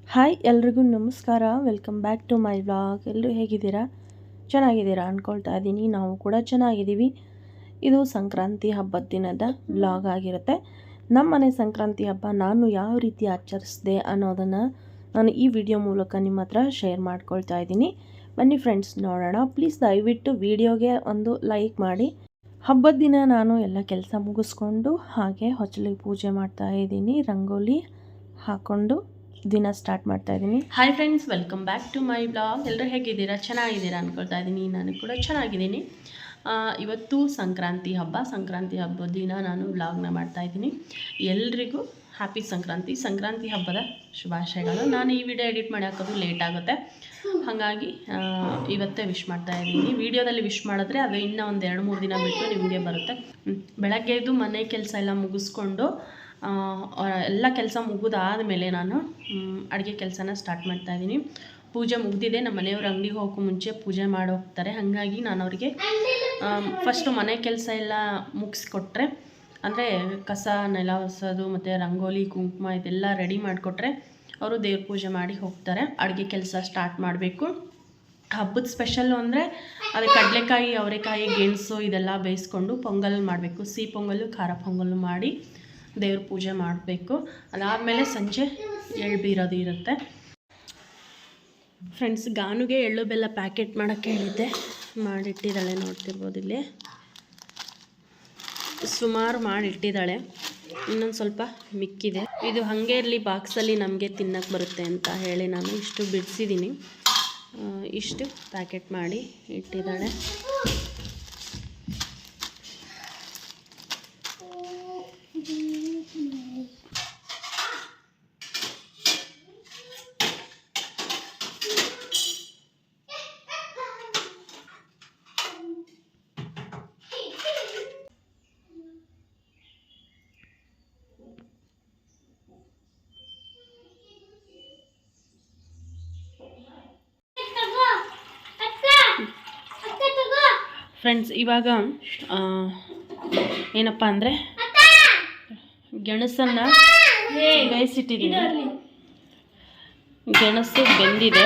Hi ಎಲ್ರಿಗೂ ನಮಸ್ಕಾರ. Welcome back to my vlog. ಎಲ್ಲರೂ ಹೇಗಿದ್ದೀರಾ? ಚೆನ್ನಾಗಿದ್ದೀರಾ ಅಂದ್ಕೊಳ್ತಾ ಇದ್ದೀನಿ. ನಾವು ಕೂಡ ಚೆನ್ನಾಗಿದ್ದೀವಿ. ಇದು ಸಂಕ್ರಾಂತಿ ಹಬ್ಬದ ದಿನದ ವ್ಲಾಗ್ ಆಗಿರುತ್ತೆ. ನಮ್ಮ ಮನೆ ಸಂಕ್ರಾಂತಿ ಹಬ್ಬ ನಾನು ಯಾವ ರೀತಿ ಆಚರಿಸಿದೆ ಅನ್ನೋದನ್ನು ನಾನು ಈ ವಿಡಿಯೋ ಮೂಲಕ ನಿಮ್ಮ ಹತ್ರ ಶೇರ್ ಮಾಡ್ಕೊಳ್ತಾ ಇದ್ದೀನಿ. ಬನ್ನಿ ಫ್ರೆಂಡ್ಸ್, ನೋಡೋಣ. ಪ್ಲೀಸ್ ದಯವಿಟ್ಟು ವಿಡಿಯೋಗೆ ಒಂದು ಲೈಕ್ ಮಾಡಿ. ಹಬ್ಬದ ದಿನ ನಾನು ಎಲ್ಲ ಕೆಲಸ ಮುಗಿಸ್ಕೊಂಡು ಹಾಗೆ ಹೊಚ್ಚಲಿಗೆ ಪೂಜೆ ಮಾಡ್ತಾ ಇದ್ದೀನಿ. ರಂಗೋಲಿ ಹಾಕ್ಕೊಂಡು ದಿನ ಸ್ಟಾರ್ಟ್ ಮಾಡ್ತಾ ಇದ್ದೀನಿ. Hi friends, welcome back to my blog. ಎಲ್ಲರೂ ಹೇಗಿದ್ದೀರಾ? ಚೆನ್ನಾಗಿದ್ದೀರಾ ಅಂದ್ಕೊಳ್ತಾ ಇದ್ದೀನಿ. ನಾನು ಕೂಡ ಚೆನ್ನಾಗಿದ್ದೀನಿ. ಇವತ್ತು ಸಂಕ್ರಾಂತಿ ಹಬ್ಬದ ದಿನ ನಾನು ವ್ಲಾಗ್ನ ಮಾಡ್ತಾ ಇದ್ದೀನಿ. ಎಲ್ರಿಗೂ ಹ್ಯಾಪಿ ಸಂಕ್ರಾಂತಿ. ಸಂಕ್ರಾಂತಿ ಹಬ್ಬದ ಶುಭಾಶಯಗಳು. ನಾನು ಈ ವಿಡಿಯೋ ಎಡಿಟ್ ಮಾಡಿ ಹಾಕೋದು ಲೇಟ್ ಆಗುತ್ತೆ, ಹಾಗಾಗಿ ಇವತ್ತೇ ವಿಶ್ ಮಾಡ್ತಾ ಇದ್ದೀನಿ. ವಿಡಿಯೋದಲ್ಲಿ ವಿಶ್ ಮಾಡಿದ್ರೆ ಅದು ಇನ್ನೂ ಒಂದು 2-3 ದಿನ ಬಿಟ್ಟು ನಿಮಗೆ ಬರುತ್ತೆ. ಬೆಳಗ್ಗೆ ಎದ್ದು ಮನೆ ಕೆಲಸ ಎಲ್ಲ ಮುಗಿಸ್ಕೊಂಡು ಎಲ್ಲ ಕೆಲಸ ಮುಗಿದಾದಮೇಲೆ ನಾನು ಅಡುಗೆ ಕೆಲಸನ ಸ್ಟಾರ್ಟ್ ಮಾಡ್ತಾಯಿದ್ದೀನಿ. ಪೂಜೆ ಮುಗಿದಿದೆ. ನಮ್ಮ ಮನೆಯವ್ರು ಅಂಗಡಿಗೆ ಹೋಗೋ ಮುಂಚೆ ಪೂಜೆ ಮಾಡಿ ಹೋಗ್ತಾರೆ. ಹಾಗಾಗಿ ನಾನು ಅವರಿಗೆ ಫಸ್ಟು ಮನೆ ಕೆಲಸ ಎಲ್ಲ ಮುಗಿಸ್ಕೊಟ್ರೆ, ಅಂದರೆ ಕಸ ನೆಲ ಒರೆಸೋದು ಮತ್ತು ರಂಗೋಲಿ ಕುಂಕುಮ ಇದೆಲ್ಲ ರೆಡಿ ಮಾಡಿಕೊಟ್ರೆ ಅವರು ದೇವ್ರ ಪೂಜೆ ಮಾಡಿ ಹೋಗ್ತಾರೆ. ಅಡುಗೆ ಕೆಲಸ ಸ್ಟಾರ್ಟ್ ಮಾಡಬೇಕು. ಹಬ್ಬದ ಸ್ಪೆಷಲ್ಲು ಅಂದರೆ ಅದು ಕಡಲೆಕಾಯಿ, ಅವರೆಕಾಯಿ, ಗೆಣಸು ಇದೆಲ್ಲ ಬೇಯಿಸ್ಕೊಂಡು ಪೊಂಗಲ್ ಮಾಡಬೇಕು. ಸಿಹಿ ಪೊಂಗಲ್ಲು, ಖಾರ ಪೊಂಗಲ್ಲು ಮಾಡಿ ದೇವ್ರ ಪೂಜೆ ಮಾಡಬೇಕು. ಅದಾದಮೇಲೆ ಸಂಜೆ ಎಳ್ಳು ಬೀರೋದು ಇರುತ್ತೆ. ಫ್ರೆಂಡ್ಸ್, ಗಾನುಗೆ ಎಳ್ಳು ಬೆಲ್ಲ ಪ್ಯಾಕೆಟ್ ಮಾಡೋಕ್ಕೆ ಹೇಳಿದ್ದೆ, ಮಾಡಿಟ್ಟಿದ್ದಾಳೆ. ನೋಡ್ತಿರ್ಬೋದು, ಇಲ್ಲಿ ಸುಮಾರು ಮಾಡಿಟ್ಟಿದ್ದಾಳೆ. ಇನ್ನೊಂದು ಸ್ವಲ್ಪ ಮಿಕ್ಕಿದೆ. ಇದು ಹಾಗೆ ಇರಲಿ, ಬಾಕ್ಸಲ್ಲಿ ನಮಗೆ ತಿನ್ನಕ್ಕೆ ಬರುತ್ತೆ ಅಂತ ಹೇಳಿ ನಾನು ಇಷ್ಟು ಬಿಡಿಸಿದ್ದೀನಿ. ಇಷ್ಟು ಪ್ಯಾಕೆಟ್ ಮಾಡಿ ಇಟ್ಟಿದ್ದಾಳೆ. ಫ್ರೆಂಡ್ಸ್, ಇವಾಗ ಏನಪ್ಪ ಅಂದರೆ ಗೆಣಸನ್ನು ಬೇಯಿಸಿಟ್ಟಿದ್ದೀನಿ. ಗೆಣಸು ಬೆಂದಿದೆ.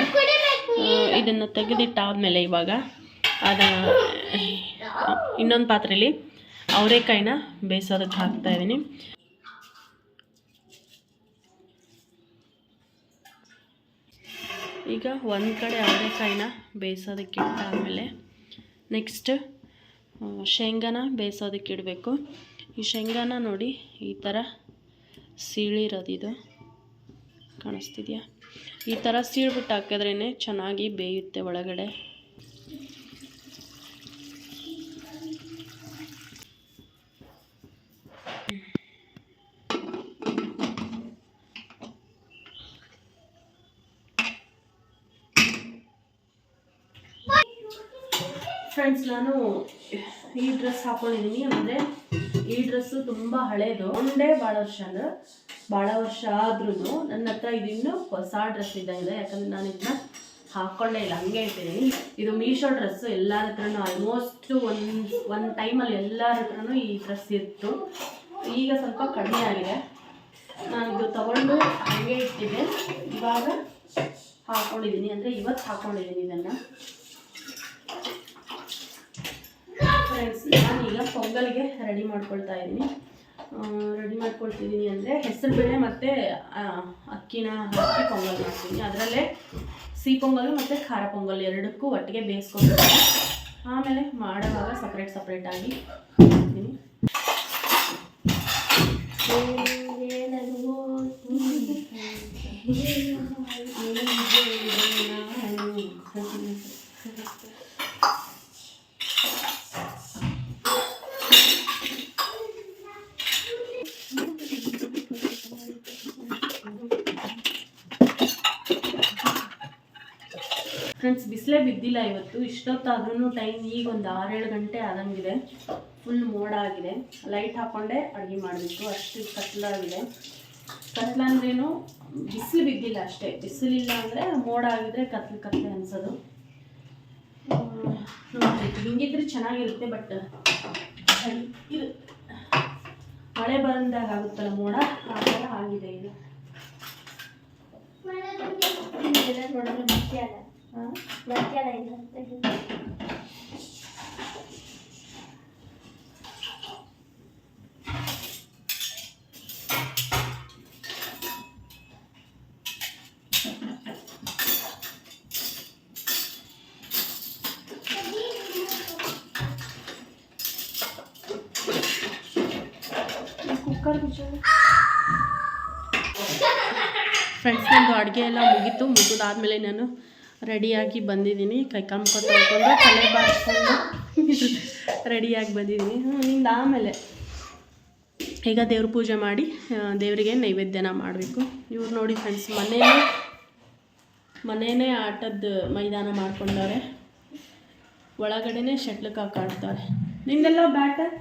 ಇದನ್ನು ತೆಗೆದಿಟ್ಟಾದಮೇಲೆ ಇವಾಗ ಇನ್ನೊಂದು ಪಾತ್ರೆಯಲ್ಲಿ ಅವರೆಕಾಯಿನ ಬೇಯಿಸೋದಕ್ಕೆ ಹಾಕ್ತಾಯಿದ್ದೀನಿ. ಈಗ ಒಂದು ಕಡೆ ಅವರೆಕಾಯಿನ ಬೇಯಿಸೋದಕ್ಕೆ ಇಟ್ಟಾದಮೇಲೆ ನೆಕ್ಸ್ಟ್ ಶೇಂಗಾನ ಬೇಯಿಸೋದಕ್ಕೆ ಇಡಬೇಕು. ಈ ಶೇಂಗಾನ ನೋಡಿ, ಈ ಥರ ಸೀಳಿರೋದಿದು ಕಾಣಿಸ್ತಿದೆಯಾ? ಈ ಥರ ಸೀಳ್ಬಿಟ್ಟು ಹಾಕಿದ್ರೇ ಚೆನ್ನಾಗಿ ಬೇಯುತ್ತೆ ಒಳಗಡೆ. ಫ್ರೆಂಡ್ಸ್, ನಾನು ಈ ಡ್ರೆಸ್ ಹಾಕೊಂಡಿದ್ದೀನಿ. ಅಂದರೆ ಈ ಡ್ರೆಸ್ಸು ತುಂಬ ಹಳೇದು, ಒಂದೇ ಭಾಳ ವರ್ಷ ಆದ್ರೂ ನನ್ನ ಹತ್ರ ಇದು ಇನ್ನೂ ಹೊಸ ಡ್ರೆಸ್ ಇದ್ದಾಗಿದೆ. ಯಾಕಂದರೆ ನಾನು ಇದನ್ನ ಹಾಕ್ಕೊಂಡೇ ಇಲ್ಲ, ಹಂಗೆ ಇಟ್ಟಿದ್ದೀನಿ. ಇದು ಮೀಶೋ ಡ್ರೆಸ್ಸು. ಎಲ್ಲರ ಹತ್ರನೂ ಆಲ್ಮೋಸ್ಟ್ ಒಂದು ಟೈಮಲ್ಲಿ ಎಲ್ಲರ ಹತ್ರನೂ ಈ ಡ್ರೆಸ್ ಇತ್ತು. ಈಗ ಸ್ವಲ್ಪ ಕಡಿಮೆ ಆಗಿದೆ. ನಾನು ಇದು ತಗೊಂಡು ಹಾಗೆ ಇಟ್ಟಿದ್ದೆ. ಇವಾಗ ಹಾಕ್ಕೊಂಡಿದ್ದೀನಿ, ಅಂದರೆ ಇವತ್ತು ಹಾಕ್ಕೊಂಡಿದ್ದೀನಿ ಇದನ್ನು. ಫ್ರೆಂಡ್ಸ್, ನಾನೀಗ ಪೊಂಗಲ್ಗೆ ರೆಡಿ ಮಾಡ್ಕೊಳ್ತಿದ್ದೀನಿ. ಅಂದರೆ ಹೆಸರುಬೇಳೆ ಮತ್ತು ಅಕ್ಕಿನ ಹಾಕಿ ಪೊಂಗಲ್ ಮಾಡ್ತೀನಿ. ಅದರಲ್ಲೇ ಸಿಹಿ ಪೊಂಗಲ್ ಮತ್ತು ಖಾರ ಪೊಂಗಲ್ ಎರಡಕ್ಕೂ ಒಟ್ಟಿಗೆ ಬೇಯಿಸ್ಕೊಂಡು ಆಮೇಲೆ ಮಾಡುವಾಗ ಸಪ್ರೇಟಾಗಿ ಮಾಡ್ತೀನಿ. ಫ್ರೆಂಡ್ಸ್, ಬಿಸಿಲೇ ಬಿದ್ದಿಲ್ಲ ಇವತ್ತು. ಇಷ್ಟೊತ್ತಾದ್ರೂ ಟೈಮ್ ಈಗ ಒಂದು 6-7 ಗಂಟೆ ಆದಂಗಿದೆ. ಫುಲ್ ಮೋಡ ಆಗಿದೆ. ಲೈಟ್ ಹಾಕ್ಕೊಂಡೆ ಅಡುಗೆ ಮಾಡಬೇಕು, ಅಷ್ಟು ಕತ್ಲಾಗಿದೆ. ಕತ್ಲಂದ್ರೇನು ಬಿಸಿಲು ಬಿದ್ದಿಲ್ಲ ಅಷ್ಟೇ. ಬಿಸಿಲಿಲ್ಲ ಅಂದರೆ ಮೋಡ ಆಗಿದ್ರೆ ಕತ್ಲೆ ಅನ್ಸೋದು. ಹಿಂಗಿದ್ರೆ ಚೆನ್ನಾಗಿರುತ್ತೆ, ಬಟ್ ಇದು ಮಳೆ ಬಂದಾಗ ಆಗುತ್ತಲ್ಲ ಮೋಡ, ಆ ಥರ ಆಗಿದೆ ಇದು. ಫ್ರೆಂಡ್ಸ್, ನಂದು ಅಡುಗೆ ಎಲ್ಲ ಮುಗಿದಾದ್ಮೇಲೆ ನಾನು ರೆಡಿಯಾಗಿ ಬಂದಿದ್ದೀನಿ. ಕೈ ಕಾಲು ಮುಖ ತೊಳ್ಕೊಂಡು ತಲೆ ಬಾಚ್ಕೊಂಡು ರೆಡಿಯಾಗಿ ಬಂದಿದ್ದೀನಿ. ನಿಂದು ಆಮೇಲೆ ಈಗ ದೇವ್ರ ಪೂಜೆ ಮಾಡಿ ದೇವರಿಗೆ ನೈವೇದ್ಯನ ಮಾಡಬೇಕು. ಇವ್ರು ನೋಡಿ ಫ್ರೆಂಡ್ಸ್, ಮನೇನೇ ಆಟದ ಮೈದಾನ ಮಾಡ್ಕೊಂಡವ್ರೆ. ಒಳಗಡೆನೇ ಶಟ್ಲ್ ಕಾಕ್ ಆಡ್ತಾರೆ. ನಿಂದೆಲ್ಲ ಬ್ಯಾಟರ್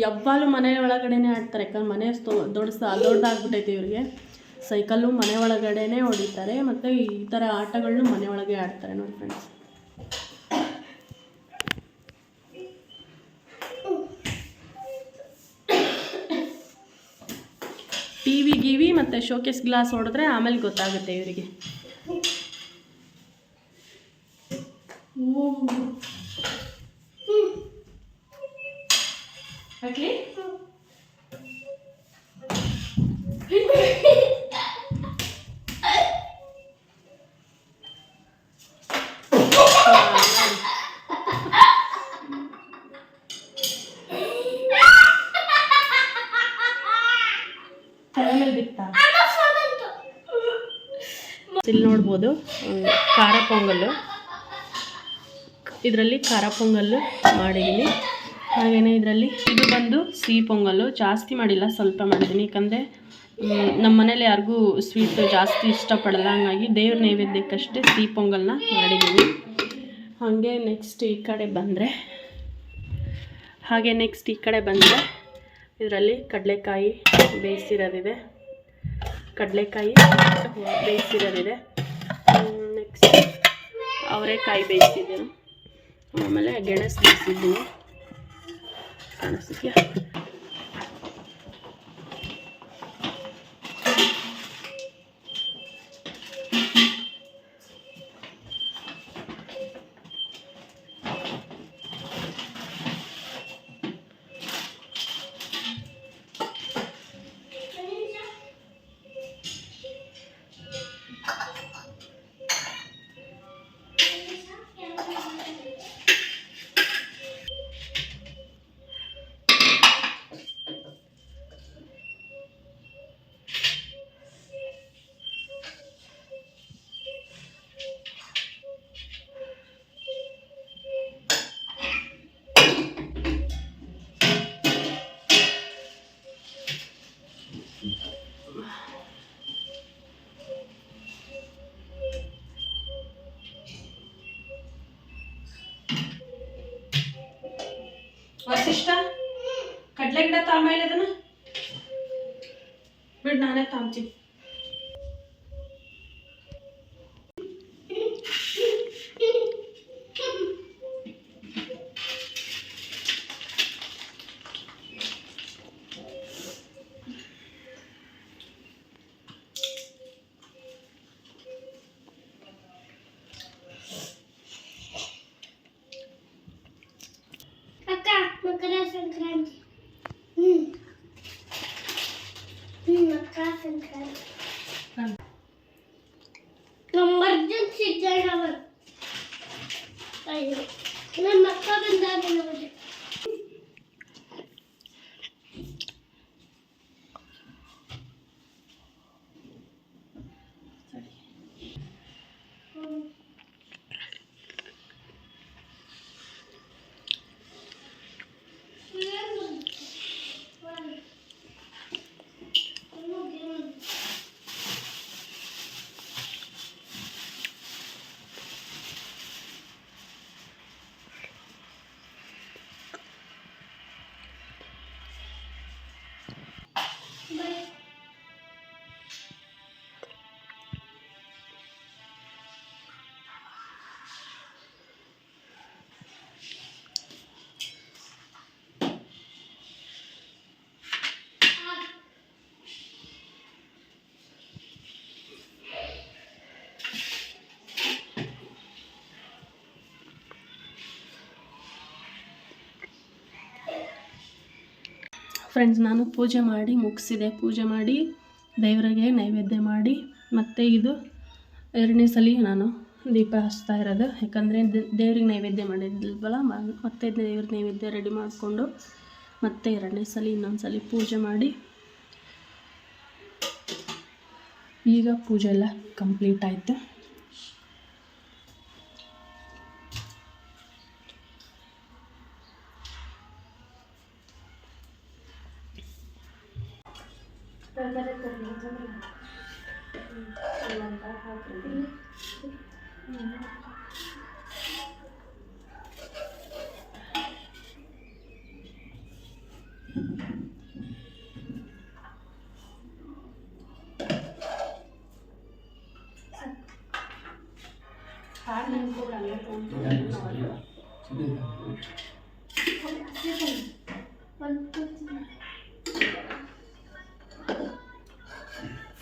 ಯಾವಾಗಲೂ ಮನೆ ಒಳಗಡೆನೇ ಆಡ್ತಾರೆ. ಯಾಕಂದ್ರೆ ಮನೆ ದೊಡ್ಡದಾಗ್ಬಿಟ್ಟೈತೆ ಇವ್ರಿಗೆ. ಸೈಕಲ್ಲು ಮನೆ ಒಳಗಡೆನೇ ಹೊಡಿತಾರೆ, ಮತ್ತು ಈ ಥರ ಆಟಗಳನ್ನೂ ಮನೆ ಒಳಗೆ ಆಡ್ತಾರೆ ನೋಡಿ ಫ್ರೆಂಡ್ಸ್. ಟಿವಿ ಮತ್ತು ಶೋಕೇಸ್ ಗ್ಲಾಸ್ ಹೊಡೆದ್ರೆ ಆಮೇಲೆ ಗೊತ್ತಾಗುತ್ತೆ ಇವರಿಗೆ. ಹಾಕಿ ಇಲ್ಲಿ ನೋಡ್ಬೋದು ಖಾರ ಪೊಂಗಲ್ಲು. ಇದರಲ್ಲಿ ಖಾರ ಪೊಂಗಲ್ಲು ಮಾಡಿದ್ದೀನಿ. ಹಾಗೆಯೇ ಇದರಲ್ಲಿ ಇದು ಬಂದು ಸಿಹಿ ಪೊಂಗಲ್ಲು. ಜಾಸ್ತಿ ಮಾಡಿಲ್ಲ, ಸ್ವಲ್ಪ ಮಾಡಿದ್ದೀನಿ. ಯಾಕಂದರೆ ನಮ್ಮ ಮನೇಲಿ ಯಾರಿಗೂ ಸ್ವೀಟು ಜಾಸ್ತಿ ಇಷ್ಟಪಡಲ್ಲ. ಹಾಗಾಗಿ ದೇವ್ರ ನೈವೇದ್ಯಕ್ಕಷ್ಟೇ ಸಿಹಿ ಪೊಂಗಲ್ನ ಮಾಡಿದ್ದೀನಿ. ಹಾಗೆ ನೆಕ್ಸ್ಟ್ ಈ ಕಡೆ ಬಂದರೆ ಇದರಲ್ಲಿ ಕಡಲೆಕಾಯಿ ಬೇಯಿಸಿರೋದಿದೆ. ನೆಕ್ಸ್ಟ್ ಅವರೆಕಾಯಿ ಬೇಯಿಸಿದ್ದೀನಿ. ಆಮೇಲೆ ಗೆಣಸು ಬೇಯಿಸಿದ್ದೀನಿ. ಕಾಣಿಸ್ತಿದ್ಯಾ? ವಸಿಷ್ಠ ಕಡ್ಲೆ ಗಿಡ ತಾಂಬ ಇಲ್ಲ, ಅದನ್ನ ಬಿಡು, ನಾನೇ ತಾಂಬ್ತೀನಿ. मकर संक्रांति मकर संक्रांति emergency जनवर अयो मैं मक्का बंदा बना मुझे ಫ್ರೆಂಡ್ಸ್, ನಾನು ಪೂಜೆ ಮಾಡಿ ಮುಗಿಸಿದೆ. ಪೂಜೆ ಮಾಡಿ ದೇವರಿಗೆ ನೈವೇದ್ಯ ಮಾಡಿ ಮತ್ತು ಇದು 2ನೇ ಸಲ ನಾನು ದೀಪ ಹಚ್ತಾ ಇರೋದು. ಯಾಕಂದರೆ ದೇವ್ರಿಗೆ ನೈವೇದ್ಯ ಮಾಡಿದ್ವಲ್ಲ, ಮತ್ತೆ ದೇವ್ರಿಗೆ ನೈವೇದ್ಯ ರೆಡಿ ಮಾಡಿಕೊಂಡು ಮತ್ತೆ 2ನೇ ಸಲ ಇನ್ನೊಂದು ಸಲ ಪೂಜೆ ಮಾಡಿ ಈಗ ಪೂಜೆ ಎಲ್ಲ ಕಂಪ್ಲೀಟ್ ಆಯಿತು.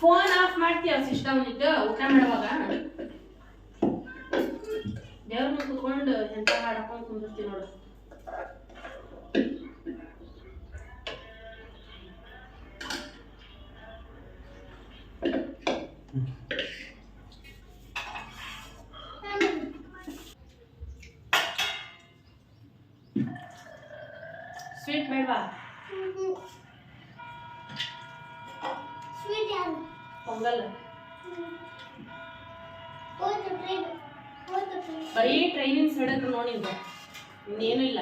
ಫೋನ್ ಆಫ್ ಮಾಡ್ತೀಯ ಸಿಸ್ಟಮ್ ಇದ್ದು ಊಟ ಮಾಡುವಾಗ? ದೇವ್ರ ಮುಂದೆ ಕುತ್ಕೊಂಡು ಎಂತ ಹಾಡ್ಕೊಂಡು ಕುಂದಿರ್ತೀವಿ ನೋಡು. ಸ್ವೀಟ್ ಬೇಡವಾ? ಸ್ವೀಟ್ ಯಾರು? ಪೊಂಗಲ್. ಹೋದ ಬರೀ ಟ್ರೈನಿಂಗ್ ಸಡಕ್ ನೋಡಿದ್ದೆ, ಇನ್ನೇನು ಇಲ್ಲ.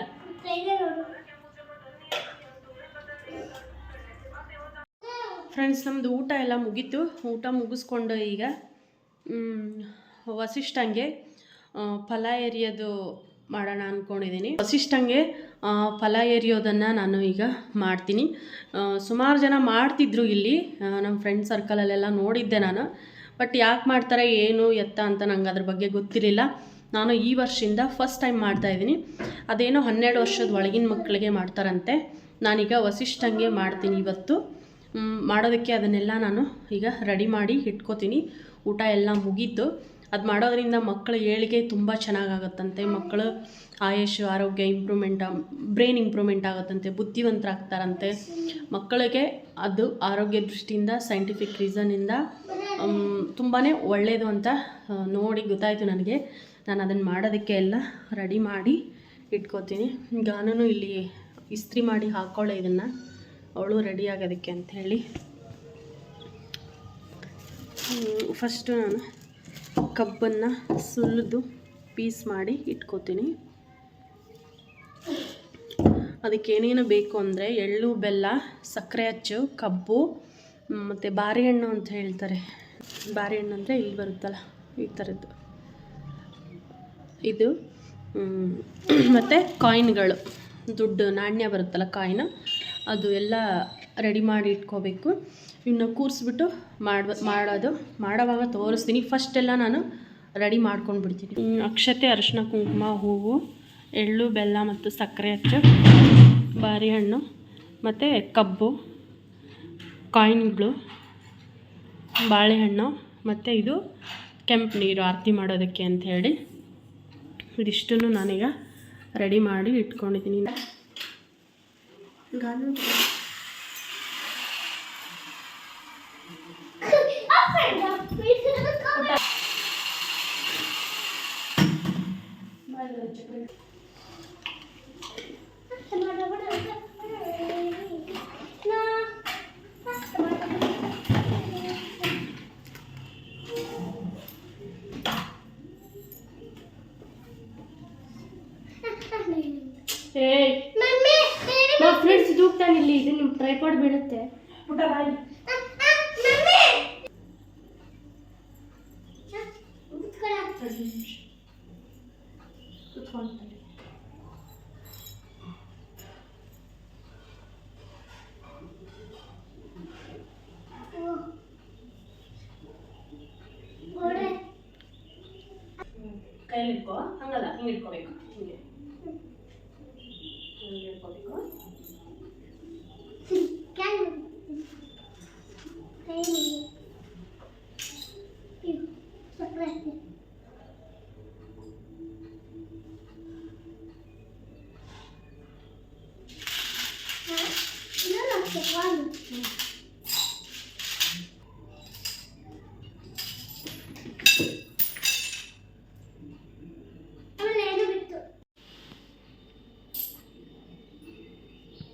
ಫ್ರೆಂಡ್ಸ್, ನಮ್ಮದು ಊಟ ಎಲ್ಲ ಮುಗೀತು. ಊಟ ಮುಗಿಸ್ಕೊಂಡು ಈಗ ವಸಿಷ್ಠಂಗೆ ಫಲ ಏರಿಯೋದು ಮಾಡೋಣ ಅಂದ್ಕೊಂಡಿದ್ದೀನಿ. ವಸಿಷ್ಠಂಗೆ ಫಲ ಏರಿಯೋದನ್ನು ನಾನು ಈಗ ಮಾಡ್ತೀನಿ. ಸುಮಾರು ಜನ ಮಾಡ್ತಿದ್ರು ಇಲ್ಲಿ, ನಮ್ಮ ಫ್ರೆಂಡ್ ಸರ್ಕಲಲ್ಲೆಲ್ಲ ನೋಡಿದ್ದೆ ನಾನು. ಬಟ್ ಯಾಕೆ ಮಾಡ್ತಾರೆ ಏನು ಎತ್ತ ಅಂತ ನಂಗೆ ಅದ್ರ ಬಗ್ಗೆ ಗೊತ್ತಿರಲಿಲ್ಲ. ನಾನು ಈ ವರ್ಷದಿಂದ ಫಸ್ಟ್ ಟೈಮ್ ಮಾಡ್ತಾಯಿದ್ದೀನಿ. ಅದೇನೋ 12 ವರ್ಷದ ಒಳಗಿನ ಮಕ್ಕಳಿಗೆ ಮಾಡ್ತಾರಂತೆ. ನಾನೀಗ ವಸಿಷ್ಠಂಗೆ ಮಾಡ್ತೀನಿ ಇವತ್ತು. ಮಾಡೋದಕ್ಕೆ ಅದನ್ನೆಲ್ಲ ನಾನು ಈಗ ರೆಡಿ ಮಾಡಿ ಇಟ್ಕೋತೀನಿ. ಊಟ ಎಲ್ಲ ಮುಗೀತು. ಅದು ಮಾಡೋದ್ರಿಂದ ಮಕ್ಕಳ ಏಳಿಗೆ ತುಂಬ ಚೆನ್ನಾಗಾಗುತ್ತಂತೆ. ಮಕ್ಕಳು ಆಯುಷ್ ಆರೋಗ್ಯ ಬ್ರೈನ್ ಇಂಪ್ರೂವ್ಮೆಂಟ್ ಆಗುತ್ತಂತೆ, ಬುದ್ಧಿವಂತರಾಗ್ತಾರಂತೆ. ಮಕ್ಕಳಿಗೆ ಅದು ಆರೋಗ್ಯ ದೃಷ್ಟಿಯಿಂದ ಸೈಂಟಿಫಿಕ್ ರೀಸನ್ನಿಂದ ತುಂಬಾ ಒಳ್ಳೆಯದು ಅಂತ ನೋಡಿ ಗೊತ್ತಾಯಿತು ನನಗೆ. ನಾನು ಅದನ್ನು ಮಾಡೋದಕ್ಕೆ ಎಲ್ಲ ರೆಡಿ ಮಾಡಿ ಇಟ್ಕೋತೀನಿ. ಗಾನೂ ಇಲ್ಲಿ ಇಸ್ತ್ರಿ ಮಾಡಿ ಹಾಕ್ಕೊಳ್ಳೆ ಇದನ್ನು, ಅವಳು ರೆಡಿ ಆಗೋದಕ್ಕೆ ಅಂಥೇಳಿ. ಫಸ್ಟು ನಾನು ಕಬ್ಬನ್ನು ಸುಲಿದು ಪೀಸ್ ಮಾಡಿ ಇಟ್ಕೋತೀನಿ. ಅದಕ್ಕೆ ಏನೇನು ಬೇಕು ಅಂದರೆ ಎಳ್ಳು, ಬೆಲ್ಲ, ಸಕ್ಕರೆ ಅಚ್ಚು, ಕಬ್ಬು ಮತ್ತು ಬಾರೆಹಣ್ಣು ಅಂತ ಹೇಳ್ತಾರೆ. ಬಾರೆಹಣ್ಣು ಅಂದರೆ ಇಲ್ಲಿ ಬರುತ್ತಲ್ಲ ಈ ಥರದ್ದು ಇದು, ಮತ್ತು ಕಾಯಿನ್ಗಳು, ದುಡ್ಡು ನಾಣ್ಯ ಬರುತ್ತಲ್ಲ ಕಾಯಿನ್, ಅದು ಎಲ್ಲ ರೆಡಿ ಮಾಡಿ ಇಟ್ಕೋಬೇಕು. ಇನ್ನು ಕೂರಿಸ್ಬಿಟ್ಟು ಮಾಡೋವಾಗ ತೋರಿಸ್ತೀನಿ. ಫಸ್ಟೆಲ್ಲ ನಾನು ರೆಡಿ ಮಾಡ್ಕೊಂಡು ಬಿಡ್ತೀನಿ. ಅಕ್ಷತೆ, ಅರಿಶಿನ, ಕುಂಕುಮ, ಹೂವು, ಎಳ್ಳು, ಬೆಲ್ಲ ಮತ್ತು ಸಕ್ಕರೆ ಅಚ್ಚು, ಬಾರೆಹಣ್ಣು ಮತ್ತು ಕಬ್ಬು, ಕಾಯಿನ್ಗಳು, ಬಾಳೆಹಣ್ಣು ಮತ್ತು ಇದು ಕೆಂಪು ನೀರು ಆರತಿ ಮಾಡೋದಕ್ಕೆ ಅಂಥೇಳಿ ಇದಿಷ್ಟನ್ನು ನಾನೀಗ ರೆಡಿ ಮಾಡಿ ಇಟ್ಕೊಂಡಿದ್ದೀನಿ. ಫ್ರೆಂಡ್ಸ್ ದೂಕ್ತಾನೆ ಇಲ್ಲಿ, ಇದು ನಿಮ್ಮ ಟ್ರೈಪಾಡ್ ಬೀಳುತ್ತೆ. ಪುಟ್ಟ ಬಾಯಿ ಕೈಯಲ್ಲಿ ಇಟ್ಕೋ. ಹಂಗಲ್ಲ, ಹಿಂಗೆ ಇಟ್ಕೋಬೇಕು. ಹಿಂಗೆ ಇಟ್ಕೋಬೇಕು.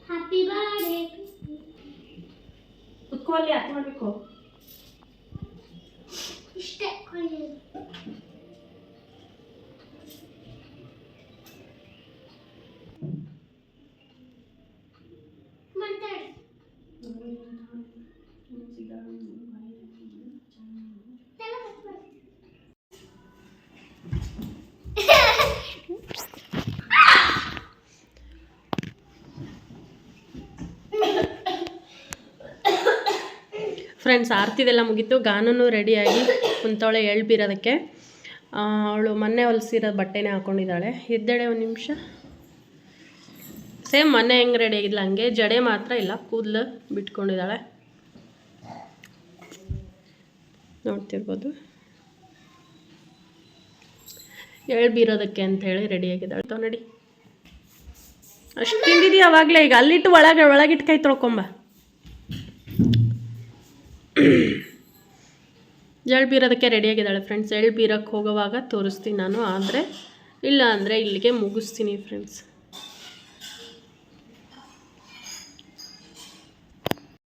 ಹ್ಯಾಪಿ ಬರ್ಡೇ ಕುತ್ಕೊಳ್ಳಿ ಯಾಕೆ ಮಾಡಬೇಕು ಇಷ್ಟೇ ಮಾತಾಡಿ ಫ್ರೆಂಡ್ಸ್ ಆರ್ತಿದೆಲ್ಲ ಮುಗೀತು. ಗಾನೂ ರೆಡಿಯಾಗಿ ಕುಂತವಳೆ ಬೀರೋದಕ್ಕೆ. ಅವಳು ಮೊನ್ನೆ ಹೊಲಿಸಿರೋ ಬಟ್ಟೆನೇ ಹಾಕ್ಕೊಂಡಿದ್ದಾಳೆ. ಎದ್ದೇಳೆ ಒಂದು ನಿಮಿಷ. ಸೇಮ್ ಮೊನ್ನೆ ಹೆಂಗೆ ರೆಡಿ ಆಗಿದ್ಲ ಹಂಗೆ, ಜಡೆ ಮಾತ್ರ ಇಲ್ಲ, ಕೂದಲು ಬಿಟ್ಕೊಂಡಿದ್ದಾಳೆ ನೋಡ್ತಿರ್ಬೋದು. ಬೀರೋದಕ್ಕೆ ಅಂಥೇಳಿ ರೆಡಿಯಾಗಿದ್ದಾಳೆ. ನೋಡಿ ಅಷ್ಟು ತಿಂದಿದ್ದೀಯ ಅವಾಗಲೇ. ಈಗ ಅಲ್ಲಿಟ್ಟು ಒಳಗಿಟ್ಟು ಕೈ ತೊಳ್ಕೊಂಬ. ಬೀರೋದಕ್ಕೆ ರೆಡಿಯಾಗಿದ್ದಾಳೆ ಫ್ರೆಂಡ್ಸ್. ಬೀರಕ್ಕೆ ಹೋಗೋವಾಗ ತೋರಿಸ್ತೀನಿ ನಾನು, ಆದರೆ ಇಲ್ಲ ಅಂದರೆ ಇಲ್ಲಿಗೆ ಮುಗಿಸ್ತೀನಿ ಫ್ರೆಂಡ್ಸ್.